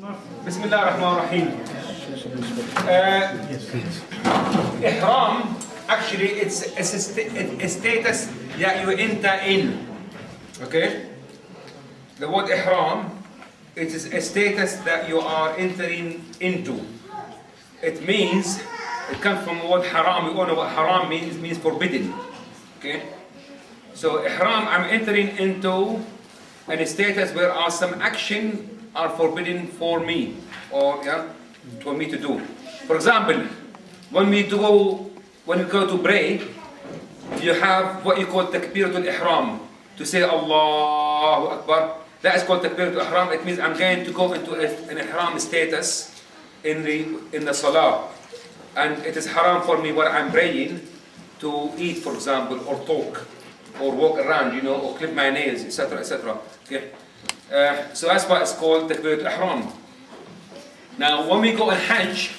Bismillah ar-Rahman ar-Rahim. Ihraam, actually, it's a status that you enter in. Okay? The word Ihraam, it is a status that you are entering into. It means, it comes from the word haram. You all know what haram means. It means forbidden. Okay? So Ihraam, I'm entering into a status where some action are forbidden for me, or for me to do. For example, when we go to pray, you have what you call takbiratul ihram, to say Allahu Akbar. That is called takbiratul ihram. It means I'm going to go into an ihram status in the salah, and it is haram for me when I'm praying to eat, for example, or talk, or walk around, or clip my nails, etc., etc. Okay. So that's why it's called Takbiratul Ihram. Now, when we go on Hajj,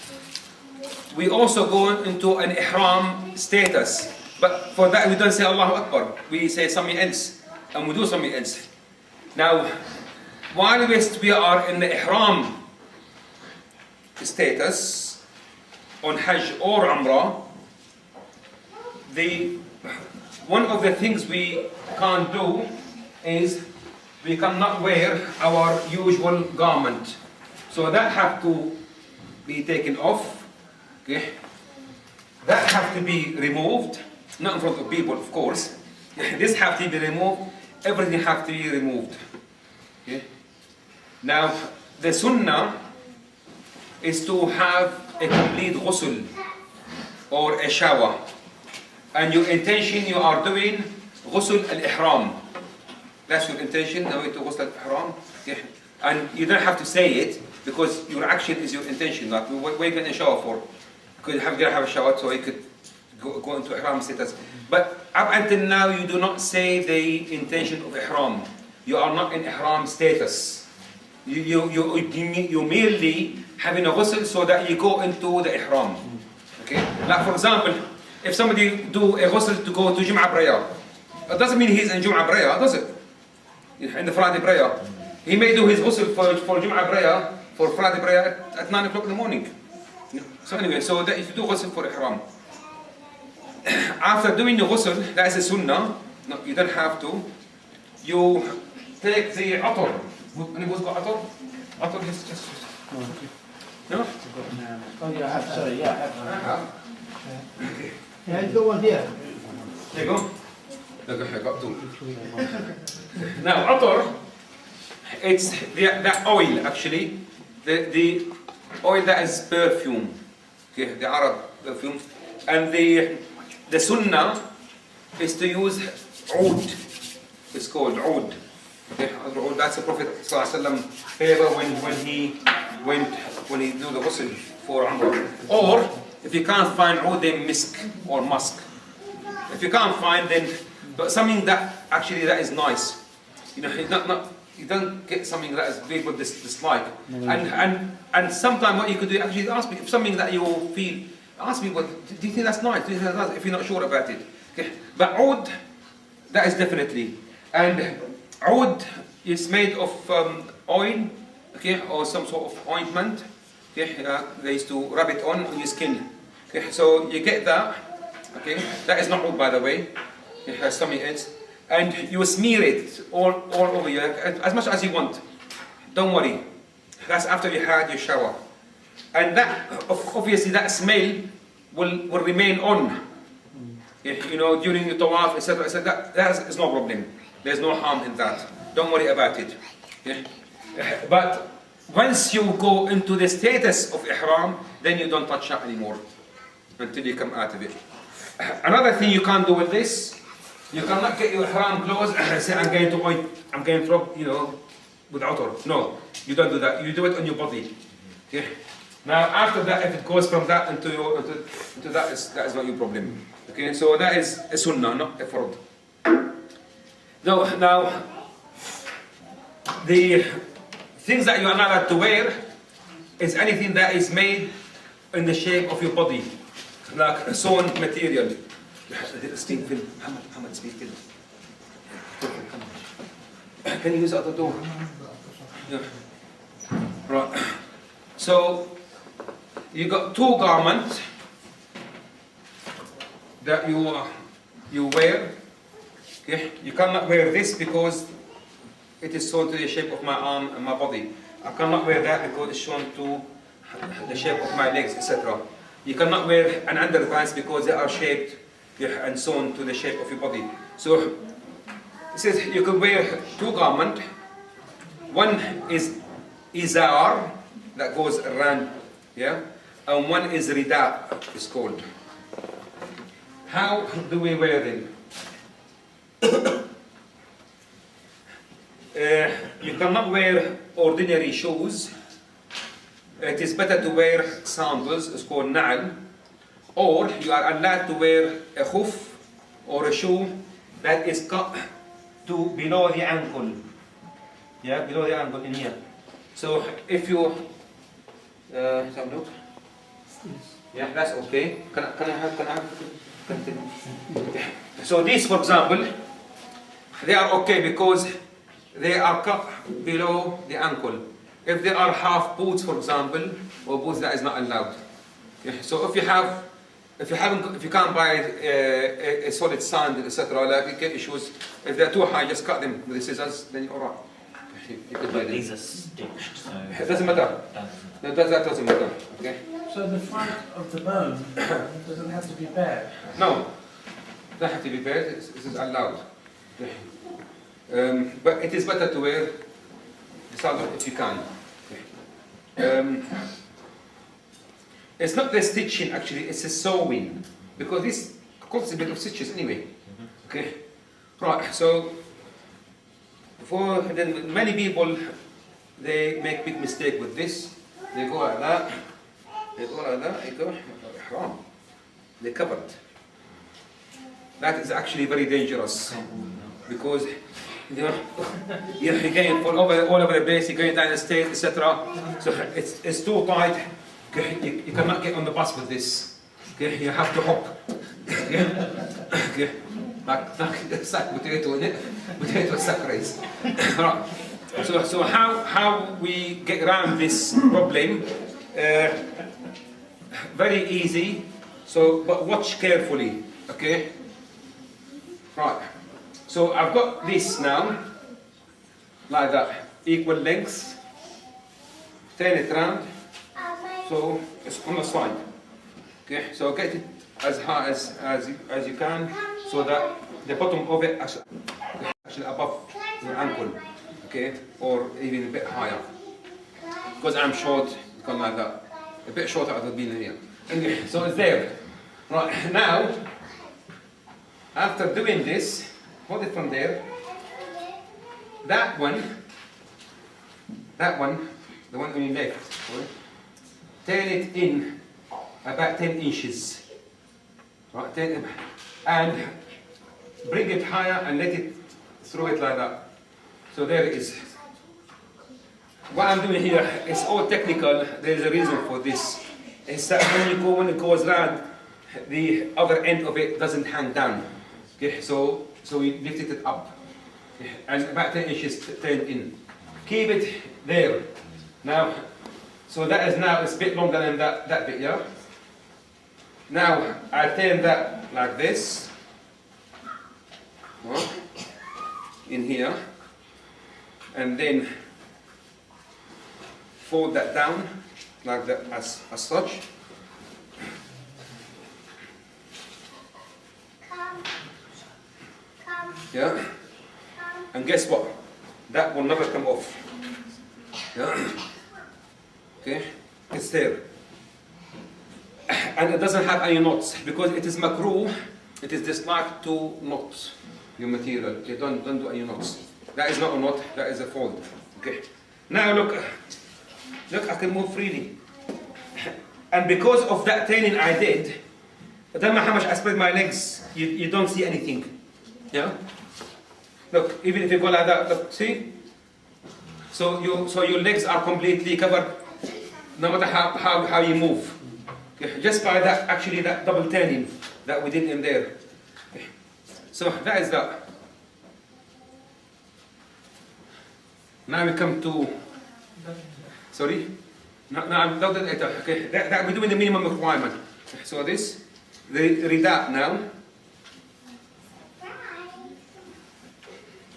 we also go into an Ihram status. But for that, we don't say Allahu Akbar. We say something else, and we do something else. Now, while we are in the Ihram status, on Hajj or Umrah, one of the things we can't do is we cannot wear our usual garment. So that have to be taken off. Okay? That have to be removed. Not in front of people, of course. This have to be removed. Everything have to be removed. Okay? Now, the sunnah is to have a complete ghusl or a shower. And your intention, you are doing ghusl al-ihram. That's your intention, the way to ghusl al-ihram. Yeah. And you don't have to say it, because your action is your intention. Like, what are you going to shower for? Because you're going to have a shower so you could go into ihram status. But up until now, you do not say the intention of ihram. You are not in ihram status. You merely having a ghusl so that you go into the ihram. Okay? Like, for example, if somebody do a ghusl to go to Jum'ah prayer, it doesn't mean he's in Jum'ah prayer, does it? In the Friday prayer. He may do his ghusl for Jum'ah prayer, for Friday prayer at 9 o'clock in the morning. So anyway, so that if you do ghusl for ihram, after doing the ghusl, that is a sunnah. No, you don't have to. You take the atar. Anyone's got atar? Atar, just. No? Oh yeah, I have, sorry, yeah, I have. Okay. Yeah, let's go on here. There you go. Look, I got two. Now, atar, it's that oil actually, the oil that is perfume, okay, the Arab perfume, and the sunnah is to use oud. It's called oud. Okay, that's the Prophet ﷺ favor when he do the ghusl for Umrah. Or if you can't find oud, then misk or musk. If you can't find, then but something that actually that is nice. You don't get something that is people dislike. And sometimes what you could do actually ask me if something that you feel. Ask me, what do you think that's nice? Do you think that's nice? If you're not sure about it. Okay. But oud, that is definitely. And oud is made of oil, okay, or some sort of ointment. Okay, they used to rub it on your skin. Okay, so you get that. Okay, that is not oud, by the way. It has something else. And you smear it all over you, as much as you want. Don't worry. That's after you had your shower. And that, obviously, that smell will remain on. During the tawaf, etc. That is no problem. There's no harm in that. Don't worry about it. Yeah? But once you go into the status of ihram, then you don't touch that anymore until you come out of it. Another thing you can't do with this, you cannot get your ihram clothes and say, I'm going to rub, with atar. No, you don't do that. You do it on your body. Okay? Now, after that, if it goes from that into that is not your problem. Okay, so that is a sunnah, not a fard. Now, the things that you are not allowed to wear is anything that is made in the shape of your body, like a sewn material. Muhammad, speak to Can you use the other door? Yeah. Right. So you got two garments that you wear. Okay? You cannot wear this because it is shown to the shape of my arm and my body. I cannot wear that because it's shown to the shape of my legs, etc. You cannot wear an underpants because they are shaped and sewn to the shape of your body. So it says you can wear two garments. One is izar, that goes around, yeah, and one is rida, it's called. How do we wear them? You cannot wear ordinary shoes. It is better to wear sandals, it's called na'al, or you are allowed to wear a khuf or a shoe that is cut to below the ankle. Yeah, below the ankle in here. So if you have a look. Yeah, that's okay. Can I have so these, for example, they are okay because they are cut below the ankle. If they are half boots, for example, or boots, that is not allowed. Yeah, so if you can't buy a solid sand, etc., like you get issues. If they're too high, just cut them with the scissors. Then you're alright. You could buy them. These are stitched, so It doesn't matter. That doesn't matter. Okay. So the front of the bone doesn't have to be bare. No, it doesn't have to be bare. This is allowed. But it is better to wear the sandal if you can. It's not the stitching actually, it's the sewing. Because this causes a bit of stitches anyway. Okay? Right, so for then many people they make big mistake with this. They go like that, they go like that, they go Ihraam. They covered. That is actually very dangerous because you're going all over the place, you're going down the stairs, etc. So it's too tight. You cannot get on the bus with this. Okay? You have to hop. Okay? Like sack potato in it. Potato sack race. Right. So how we get around this problem? Very easy. So but watch carefully. Okay? Right. So I've got this now, like that, equal length. Turn it round. So it's on the side. Okay, so get it as high as you can, so that the bottom of it actually above your ankle. Okay, or even a bit higher. Because I'm short, it's gone like that. A bit shorter I would have been here. Okay, so it's there. Right now, after doing this, hold it from there. That one, the one on your left. Sorry. Turn it in about 10 inches. Right, and bring it higher and let it throw it like that. So there it is. What I'm doing here is all technical. There is a reason for this. It's that when it goes round, the other end of it doesn't hang down. Okay, so we lifted it up. Okay, and about 10 inches turned in. Keep it there. Now, so that is now it's a bit longer than that bit, yeah? Now, I turn that like this. Right, in here. And then fold that down like that as such. Yeah? And guess what? That will never come off. Yeah? Okay? It's there. And it doesn't have any knots because it is makruh. It is disliked to knot your material. Okay, don't do any knots. That is not a knot, that is a fold. Okay. Now look, I can move freely. And because of that turning I did, it doesn't matter how much I spread my legs, you don't see anything. Yeah? Look, even if you go like that, look, see? So your legs are completely covered, no matter how you move. Okay. Just by that, actually that double turning that we did in there. Okay. So that is that. Now we come to, sorry? No, I'm not okay. That we're doing the minimum requirement. So this, the rida now.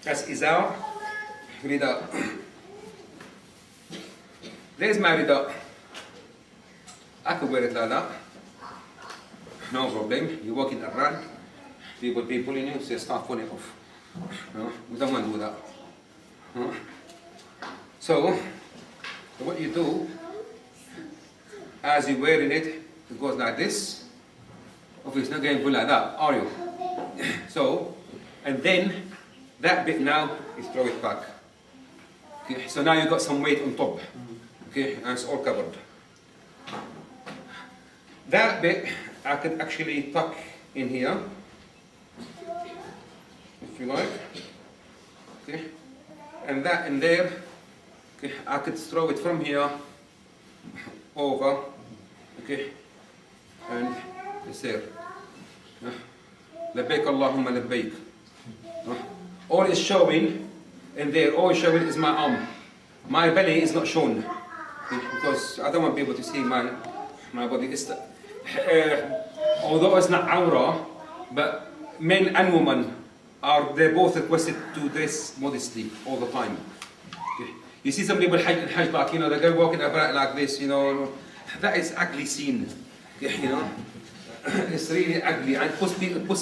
That's izar, rida. There's my rida. I could wear it like that. No problem. You walk in Iran, people pulling you, so start pulling off. No, we don't want to do that. No. So what you do, as you're wearing it, it goes like this. Obviously, it's not going to go like that, are you? So, and then that bit now is throw it back. Okay, so now you've got some weight on top. Okay, and it's all covered. That bit I could actually tuck in here, if you like. Okay, and that in there. Okay, I could throw it from here over. Okay, and it's there. Labbaik Allahumma labbaik. All is showing in there, all is showing is my arm. My belly is not shown. Okay, because I don't want people to see my body. Although it's not awra, but men and women they're both requested to dress modestly all the time. Okay. You see some people hajj like, you know, they go walking about like this, you know, that is ugly scene. You know, it's really ugly and puts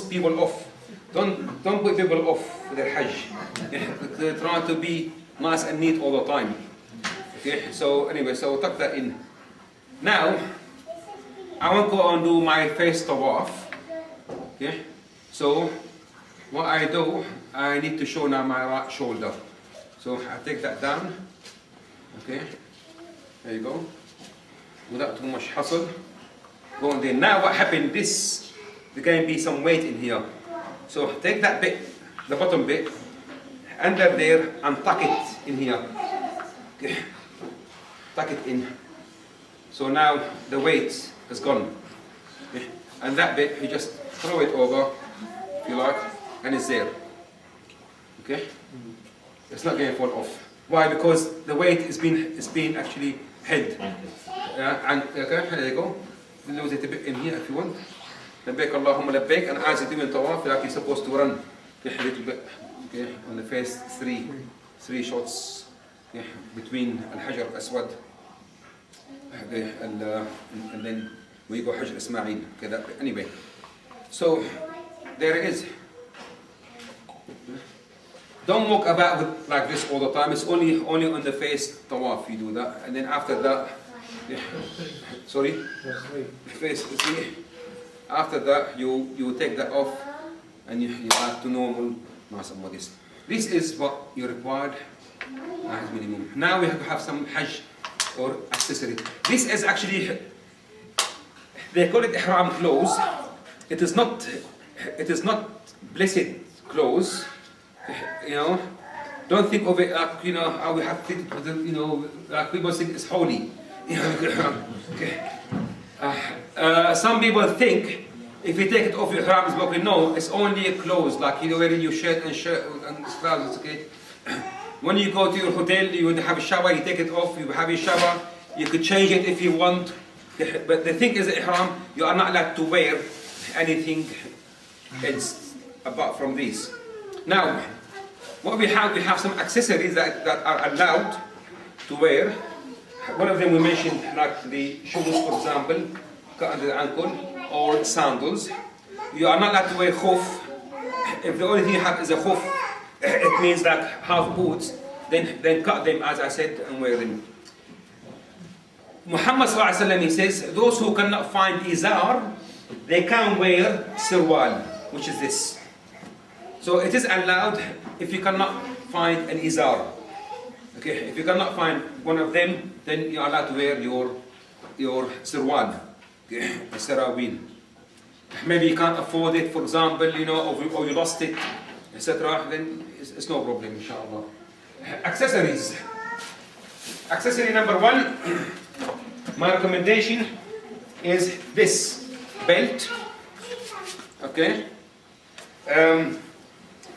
people off. Don't put people off with their hajj. They try to be nice and neat all the time. Okay, so anyway, so tuck that in. Now, I want to go and do my face tawaf. Okay, so what I do, I need to show now my right shoulder. So I take that down. Okay, there you go. Without too much hustle. Go on there. Now what happened? There's going to be some weight in here. So take that bit, the bottom bit, under there and tuck it in here. Okay. Tuck it in. So now the weight is gone. Okay. And that bit, you just throw it over, if you like, and it's there. Okay? It's not going to fall off. Why? Because the weight is being actually held. And okay, there you go. Lose it a bit in here if you want. Labbaik Allahumma labbaik, and as you do in tawaf, like you're supposed to run a little bit. Okay, on the face, three shots. Okay, between al-Hajar al-Aswad, okay, and then we go Hajar Ismail. Okay, that bit. Anyway, so there it is. Don't walk about with like this all the time. It's only on the face tawaf you do that, and then after that, yeah. Sorry, face. See, after that you take that off, and you add to normal nice and modest. This is what you required as minimum. Now we have to have some hajj or accessory. This is actually, they call it ihram clothes. It is not blessed clothes. You know, don't think of it like, you know, how we have to, you know, like people think it's holy. Okay. Some people think if you take it off your ihram it's broken. No, it's only a clothes, like you know, wearing your shirt and trousers. Okay. When you go to your hotel, you would have a shower. You take it off. You have a shower. You could change it if you want. But the thing is, ihram, you are not allowed to wear anything else apart from this. Now, what we have some accessories that are allowed to wear. One of them we mentioned, like the shoes, for example, cut under the ankle, or sandals. You are not allowed to wear khuf. If the only thing you have is a khuf, it means like half boots, then cut them, as I said, and wear them. Muhammad sallallahu alaihi wasallam, he says, those who cannot find izar, they can wear sirwal, which is this. So it is allowed if you cannot find an izar. Okay, if you cannot find one of them, then you are allowed to wear your sirwal, okay, a sarawil. Maybe you can't afford it, for example, you know, or you lost it, etc. Then it's no problem, inshallah. Accessories. Accessory number one, my recommendation is this belt. Okay.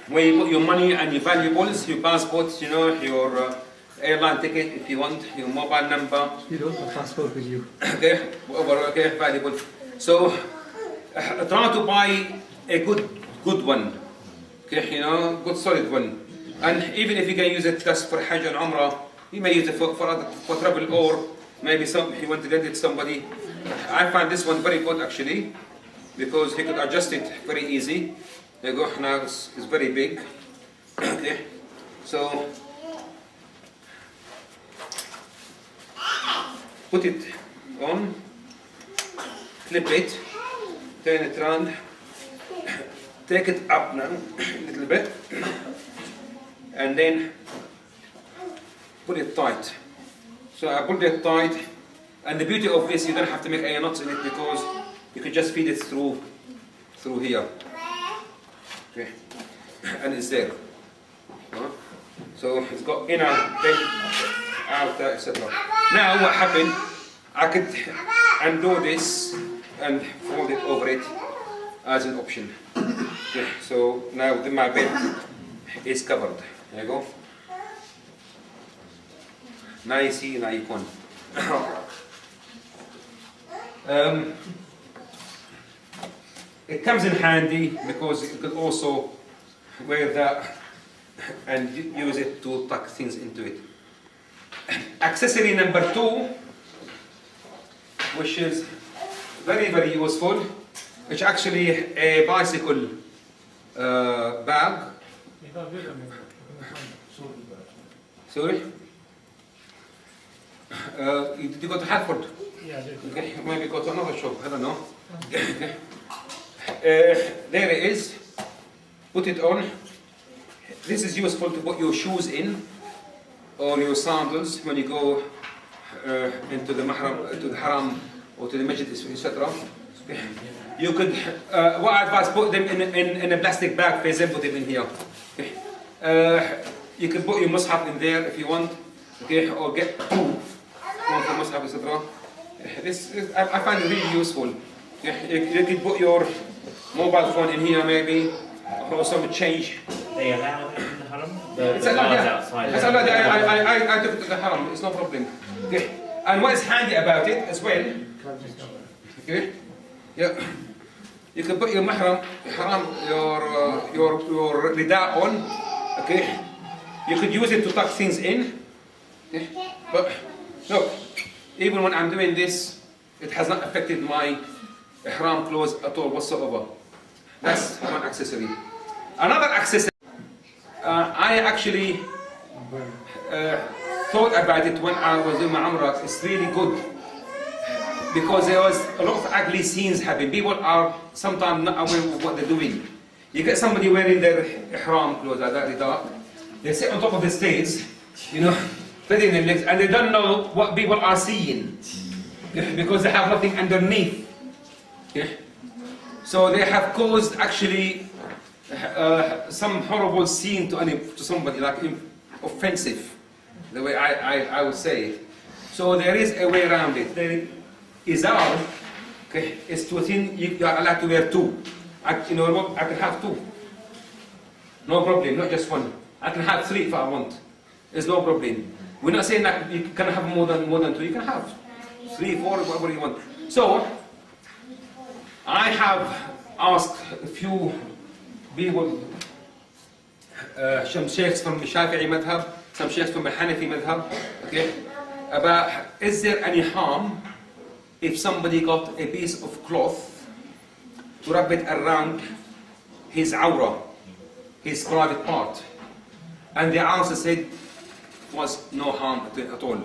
Where you put your money and your valuables, your passports, you know, airline ticket if you want, your mobile number. You don't have passport with you. Okay, whatever, okay, valuable. So, try to buy a good one. Okay, you know, good solid one. And even if you can use it just for Hajj and Umrah, you may use it for travel, or maybe you want to lend it to somebody. I find this one very good actually, because you could adjust it very easy. There you go, now it's very big. Okay, so put it on, clip it, turn it around, take it up now a little bit, and then put it tight. So I put it tight, and the beauty of this, you don't have to make any knots in it because you can just feed it through here. Okay, and it's there. So it's got inner, then outer, etc. Now what happened? I could undo this and fold it over it as an option. Okay, so now my bed is covered. There you go. Now you see, now you can. It comes in handy because you can also wear that and use it to tuck things into it. Accessory number 2, which is very useful, which actually a bicycle bag. Sorry? Did you go to Hartford? Yeah, I did. Okay, maybe go to another shop, I don't know. Okay. There it is. Put it on. This is useful to put your shoes in, or your sandals when you go into the haram or to the masjid, etc. You could, what I advise, put them in a plastic bag, put them in here. Okay. You can put your mushaf in there if you want, okay, or get two for mushaf, etc. I find it really useful. You could put your mobile phone in here maybe, or some change. They allow it in the haram? It's The allowed, guards yeah. outside. It's allowed. I took it to the haram. It's no problem. Okay. And what is handy about it as well? Okay. Yeah. You can put your haram, your rida on. Okay. You could use it to tuck things in. Okay. But look, even when I'm doing this, it has not affected my ihram clothes at all whatsoever. That's one accessory. Another accessory. I actually thought about it when I was doing my Umrah. It's really good because there was a lot of ugly scenes happening. People are sometimes not aware of what they're doing. You get somebody wearing their ihram clothes like that, they sit on top of the stage, you know, spreading their legs, and they don't know what people are seeing because they have nothing underneath. Okay? So they have caused actually some horrible scene to somebody, like offensive, the way I would say it. So there is a way around it. The izar, okay, is too thin. You are allowed to wear two. You know what? I can have two. No problem, not just one. I can have three if I want. There's no problem. We're not saying that you can have more than two. You can have 3, 4, whatever you want. So I have asked a few people, some sheikhs from the Shafi'i madhab, some sheikhs from the Hanafi madhab, okay, about is there any harm if somebody got a piece of cloth to wrap it around his awra, his private part? And the answer said was no harm at all.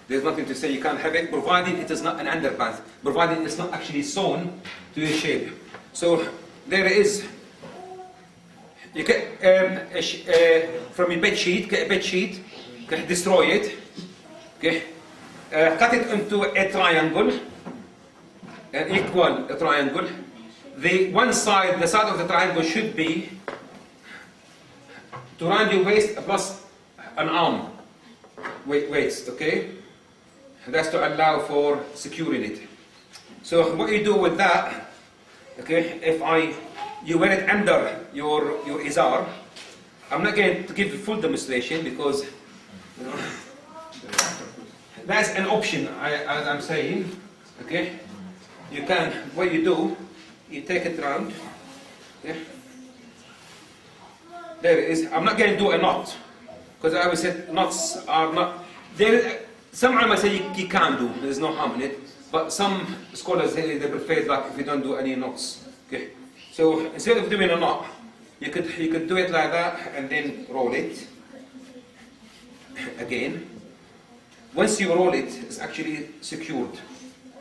There's nothing to say you can't have it, provided it is not an underpants, provided it's not actually sewn to your shape. So there it is. You get from your bed sheet, get a bed sheet, destroy it, okay, cut it into a triangle, an equal triangle. The side of the triangle should be to around your waist plus an arm weights, okay? That's to allow for securing it. So what you do with that, okay, you wear it under your izar. I'm not going to give the full demonstration because, you know, that's an option, as I'm saying. Okay, you can. What you do, you take it round. Okay. There it is. I'm not going to do a knot because I always said knots are not. There, some ulama say you can do. There's no harm in it. But some scholars say they prefer like if you don't do any knots. Okay. So instead of doing a knot, you could do it like that and then roll it again. Once you roll it, it's actually secured.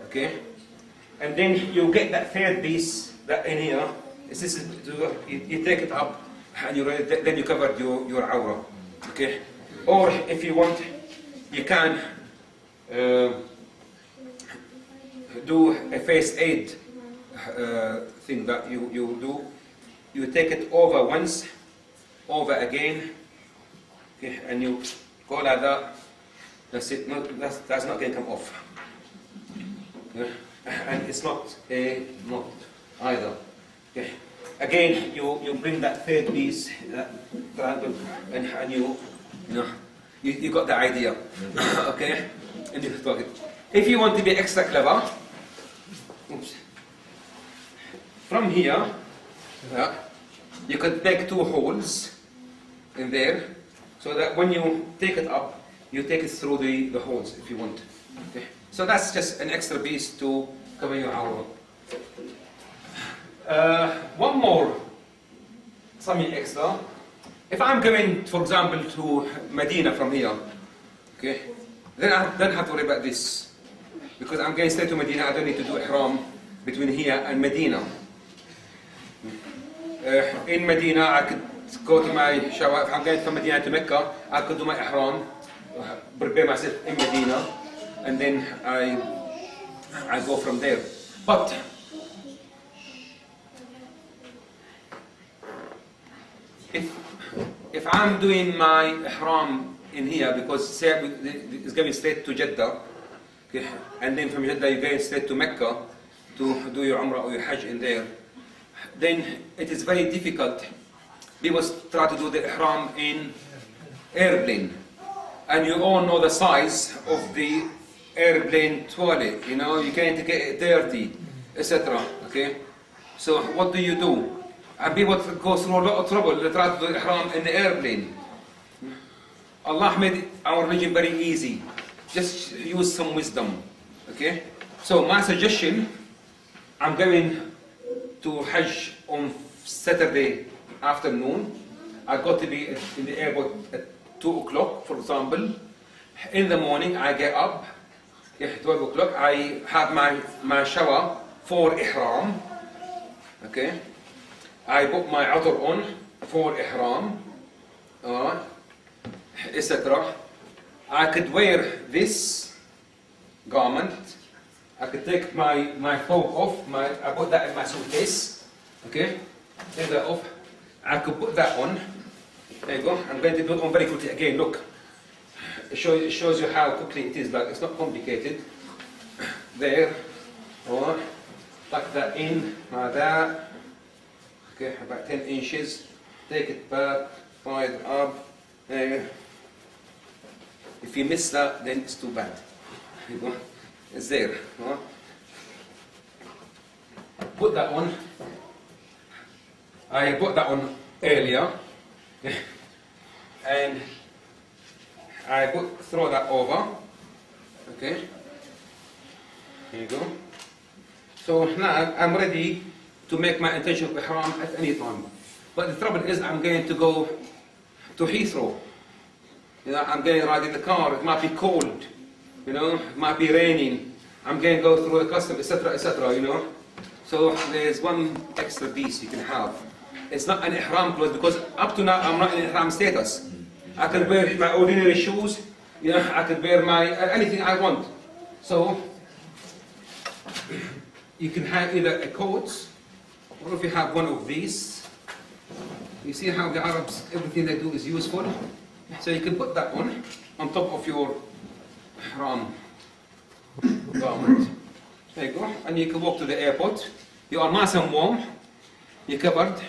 Okay. And then you get that third piece that in here. This is you take it up and you roll it, then you covered your awra. Okay. Or if you want, you can do a face aid thing that you do. You take it over once, over again, okay, and you go like that. That's it. No, that's not going to come off. Okay. And it's not a knot either. Okay. Again, you bring that third piece, that triangle, and you got the idea. Okay. And you talk it. If you want to be extra clever, oops, from here, you could make 2 holes in there, so that when you take it up, you take it through the holes if you want. Okay. So that's just an extra piece to cover your awra. One more, something extra. If I'm going, for example, to Medina from here, okay, then I don't have to worry about this. Because I'm going to stay to Medina, I don't need to do ihram between here and Medina. In Medina, I could go to my shower. If I'm going from Medina to Mecca, I could do my ihram, prepare myself in Medina, and then I go from there. But if I'm doing my ihram in here, because say it's going straight to Jeddah, okay, and then from Jeddah you're going straight to Mecca to do your Umrah or your Hajj in there, then it is very difficult. People try to do the ihram in airplane, and you all know the size of the airplane toilet. You know, you're going to get it dirty, etc. Okay, so what do? And people go through a lot of trouble to try to do ihram in the airplane. Allah made our religion very easy. Just use some wisdom. Okay? So my suggestion, I'm going to Hajj on Saturday afternoon. I got to be in the airport at 2 o'clock, for example. In the morning, I get up, 12 o'clock, I have my shower for Ihram. Okay? I put my attar on for Ihram, etc. I could wear this garment. I could take my thobe off. I put that in my suitcase. Okay, take that off. I could put that on. There you go. I'm going to do it on very quickly again. Look, it shows you how quickly it is. Like it's not complicated. There, or tuck that in like that. Okay, about 10 inches. Take it back, tie it up. There. If you miss that, then it's too bad. You go. It's there. Put that on. I put that on earlier. And I throw that over. Okay. There you go. So now I'm ready to make my intention of ihram at any time. But the trouble is I'm going to go to Heathrow. You know, I'm going to ride in the car, it might be cold, you know, it might be raining. I'm going to go through the customs, etc., etc., you know. So there's one extra piece you can have. It's not an ihram clothes because up to now I'm not in ihram status. I can wear my ordinary shoes, you know, I can wear my anything I want. So you can have either a coat, or if you have one of these. You see how the Arabs, everything they do is useful. So you can put that on top of your ihram garment. There you go. And you can walk to the airport. You are nice and warm. You're covered.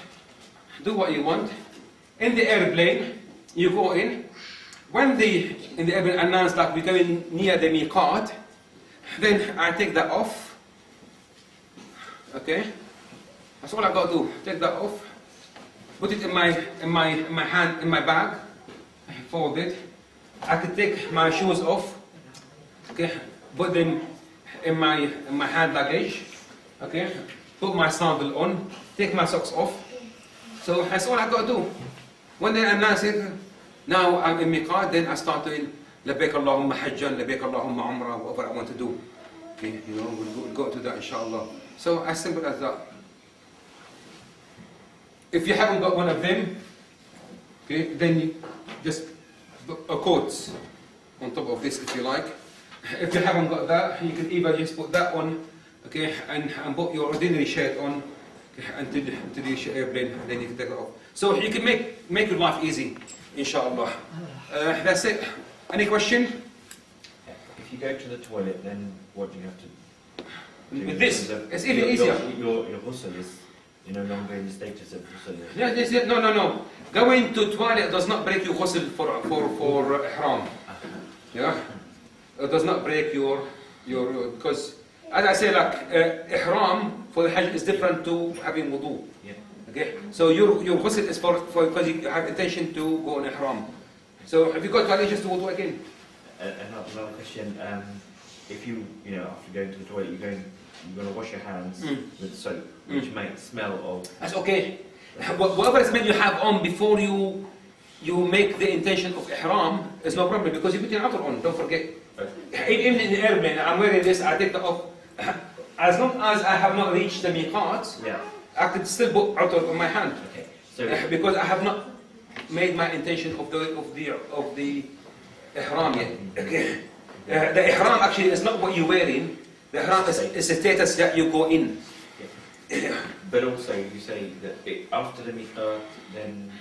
Do what you want. In the airplane, you go in. when in the airplane announce like we're going near the miqat, then I take that off. Okay, that's all I got to do. Take that off, put it in my hand, in my bag, fold it. I could take my shoes off. Okay, put them in my hand luggage. Okay, put my sandal on, take my socks off. So that's all I got to do. When they announce it, now I'm in miqat, then I start doing labbaik Allahumma hajjan, labbaik Allahumma umrah, whatever I want to do. Okay, we'll go to that inshallah. So as simple as that. If you haven't got one of them, okay, then you just put a coat on top of this if you like. If you haven't got that, you can either just put that on, okay, and put your ordinary shirt on, okay, until the airplane, and then you can take it off. So you can make your life easy, inshallah. That's it. Any question? If you go to the toilet, then what do you have to do? With this, it's even easier. Your ghusl is no longer in the status of ghusl. Yeah, no. Going to toilet does not break your ghusl for ihram. Yeah, it does not break your because as I say, like ihram for the hajj is different to having wudu. Yeah. Okay, so your ghusl is for because you have intention to go on ihram. So if you go to toilet, just do wudu again. Another question: if you after going to the toilet, you're going to wash your hands with soap, which might smell of. That's okay. Whatever smell you have on before you make the intention of ihram is no problem because you put your outer on. Don't forget. Okay. Even in the airplane, I'm wearing this. I take that off. As long as I have not reached the miqat, yeah, I could still put outer on my hand. Okay. So because I have not made my intention of the ihram yet. Okay. The ihram actually is not what you're wearing. The ihram is a status that you go in. Yeah. But also, you say that after the miqat, then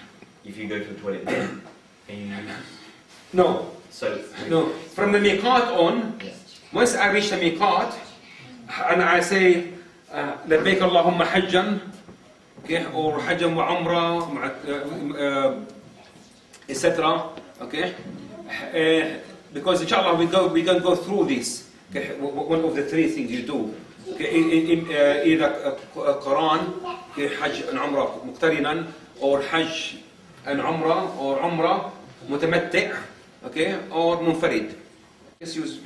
if you go to the toilet, then can you use? No. No. From the miqat on, once I reach the miqat, and I say, labbaik Allahumma hajjan, okay, or hajjan wa umrah, etc. Okay. Because inshallah we can go through this. Okay, one of the three things you do. Okay, either Quran, okay, Hajj and Umrah muqtarinan, or Hajj and Umrah, or Umrah mutamatti', okay, or munfarid. Just use